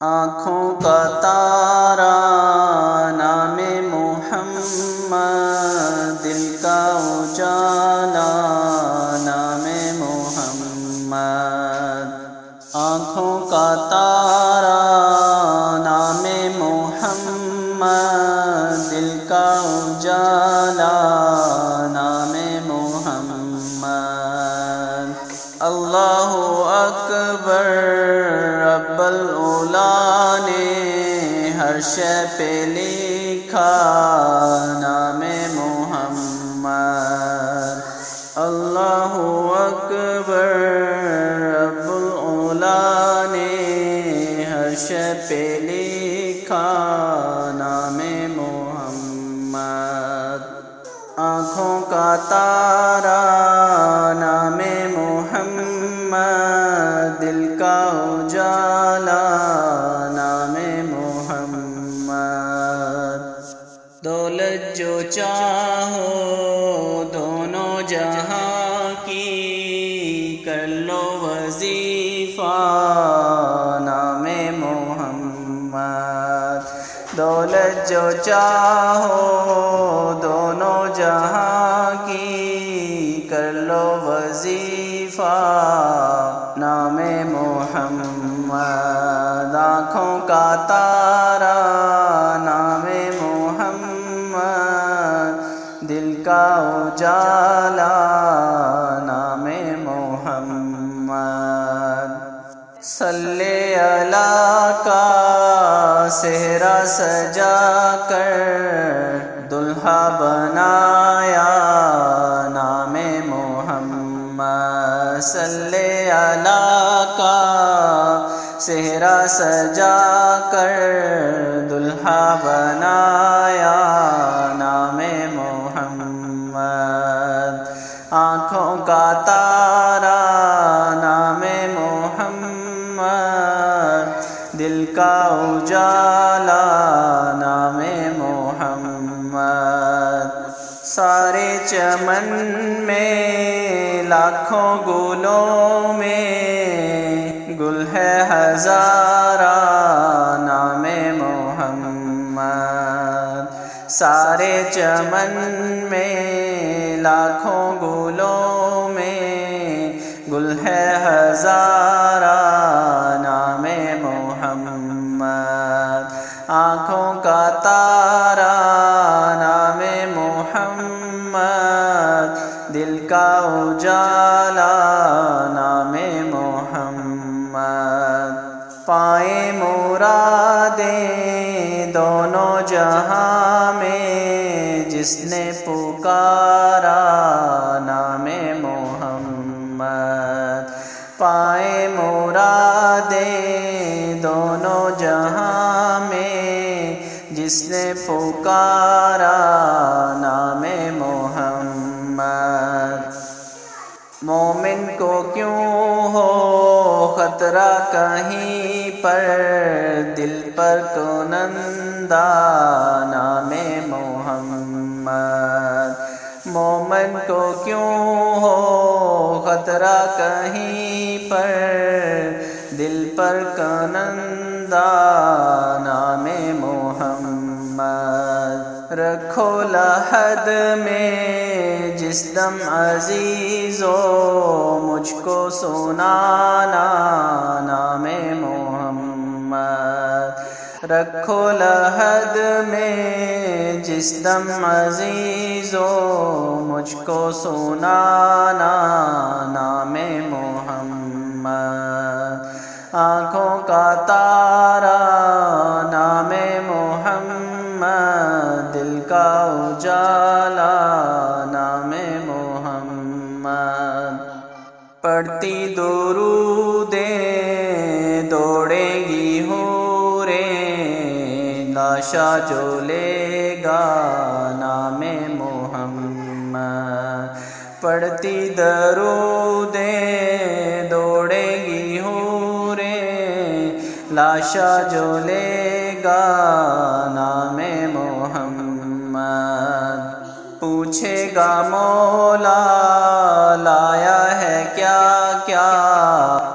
آنکھوں کا تارا نام محمد، دل کا اجالا نام محمد۔ آنکھوں کا تارا نام محمد، دل کا اجالا نام محمد۔ اللہ اکبر رب العلا نے ہر شے پہ لکھا نام محمد۔ اللہ اکبر رب العلا نے ہر شے پہ لکھا نام محمد۔ آنکھوں کا تارا نام محمد، دل کا اجالا نام محمد۔ دولت جو چاہو دونوں جہاں کی، کر لو وظیفہ نام محمد۔ دولت جو چاہو دونوں جہاں کی، کر لو وظیفہ نام محمد۔ آنکھوں کا تارا نام محمد، دل کا اجالا نام محمد۔ صلی اللہ کا صحرا سجا کر دلہا بنایا نام محمد۔ صلی اللہ کا صحرا سجا کر دلہا بنایا نام محمد۔ آنکھوں کا تارا نام محمد، دل کا اجالا نام محمد۔ سارے چمن میں لاکھوں گلوں میں گل ہے ہزارہ نام محمد۔ سارے چمن میں لاکھوں گلوں میں گل ہے ہزارہ نام محمد۔ آنکھوں کا تارا نام محمد، دل کا اجالا نام محمد۔ پائیں مرادیں دونوں جہاں میں جس نے پکارا نام محمد۔ پائیں مرادیں دونوں جہاں میں جس نے پکارا نام محمد۔ مومن کو کیوں ہو خطرہ کہیں پر، دل پر کنندہ نام محمد۔ مومن کو کیوں ہو خطرہ کہیں پر، دل پر کنندہ نام محمد۔ رکھو لحد میں جس دم عزیزو مجھ کو سنانا نام محمد۔ رکھو لحد میں جس دم عزیزو مجھ کو سنانا نام محمد۔ آنکھوں کا تارا نام محمد، دل کا اجالا نام محمد۔ پڑھتی درودیں دوڑیں گی حوریں، لاشا جو لے گا نام محمد۔ پڑھتی درودیں دوڑیں گی حوریں، لاشا جو لے گا نام محمد۔ پوچھے گا مولا لایا ہے کیا کیا،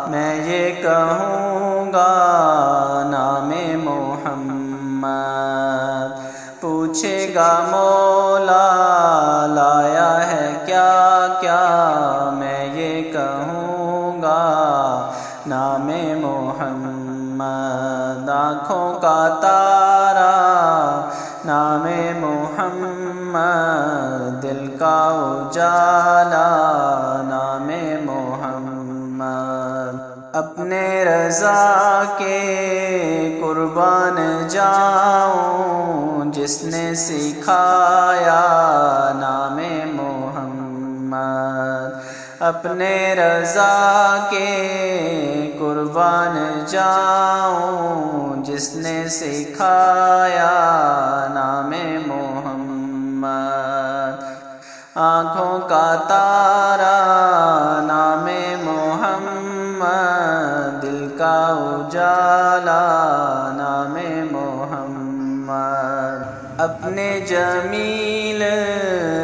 میں یہ کہوں گا نام پوچھے گا مولا لایا ہے کیا کیا، میں یہ کہوں گا نام محمد، آنکھوں کا تارا نام محمد، دل کا اجالا نام محمد، اپنے رضا کے قربان جاؤں جس نے سکھایا نام محمد، اپنے رضا کے قربان جاؤں جس نے سکھایا نام محمد، آنکھوں کا تارا نام محمد، دل کا اجالا نام محمد، اپنے جمیل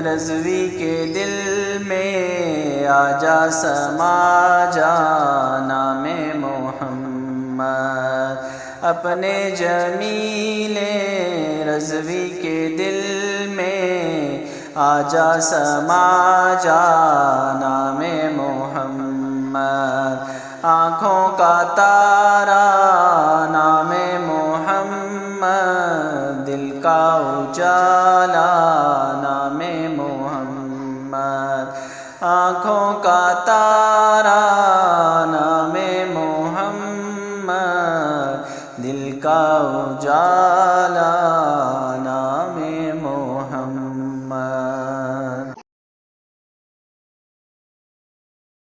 رضوی کے دل میں آجا سما جا نام محمد، اپنے جمیل رضوی کے دل میں آجا سما جا نام محمد، آنکھوں کا تارا نام محمد،